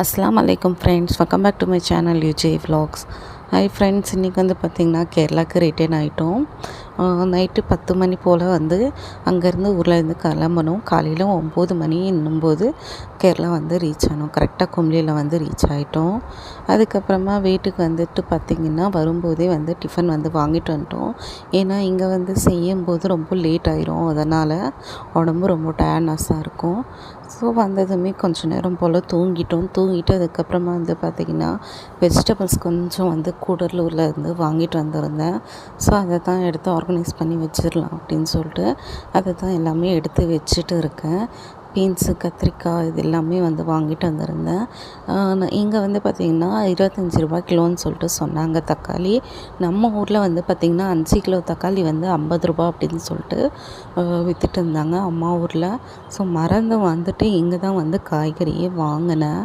அஸ்ஸலாமு அலைக்கும் friends, welcome back to my channel UJ vlogs. Hi friends, இன்றைக்கி வந்து பார்த்திங்கன்னா கேரளாவுக்கு ரிட்டர்ன் ஆகிட்டோம். நைட்டு 10 மணி போல் வந்து அங்கேருந்து ஊர்லேருந்து கிளம்பணும். காலையில் 9 மணி என்னும்போது கேரளா வந்து ரீச் ஆனோம். கரெக்டாக கும்ளியில் வந்து ரீச் ஆகிட்டோம். அதுக்கப்புறமா வீட்டுக்கு வந்துட்டு பார்த்திங்கன்னா வரும்போதே வந்து டிஃபன் வந்து வாங்கிட்டு வந்துட்டோம். ஏன்னா இங்கே வந்து செய்யும்போது ரொம்ப லேட் ஆயிரும், அதனால் உடம்பு ரொம்ப டயர்ட்னஸாக இருக்கும். ஸோ வந்ததுமே கொஞ்சம் நேரம் போல் தூங்கிட்டு அதுக்கப்புறமா வந்து பார்த்திங்கன்னா வெஜிடபிள்ஸ் கொஞ்சம் வந்து கூடலூரில் இருந்து வாங்கிட்டு வந்திருந்தேன். ஸோ அதை தான் எடுத்து ஆர்கனைஸ் பண்ணி வச்சிடலாம் அப்படின்னு சொல்லிட்டு அதை தான் எல்லாமே எடுத்து வச்சுட்டு இருக்கேன். பீன்ஸு, கத்திரிக்காய் இது எல்லாமே வந்து வாங்கிட்டு வந்திருந்தேன். இங்கே வந்து பார்த்திங்கன்னா 25 ரூபா கிலோன்னு சொல்லிட்டு சொன்னாங்க தக்காளி. நம்ம ஊரில் வந்து பார்த்திங்கன்னா 5 கிலோ தக்காளி வந்து 50 ரூபா அப்படின்னு சொல்லிட்டு விற்றுட்டு இருந்தாங்க அம்மா ஊரில். ஸோ மறந்து வந்துட்டு இங்கே தான் வந்து காய்கறியே வாங்கினேன்.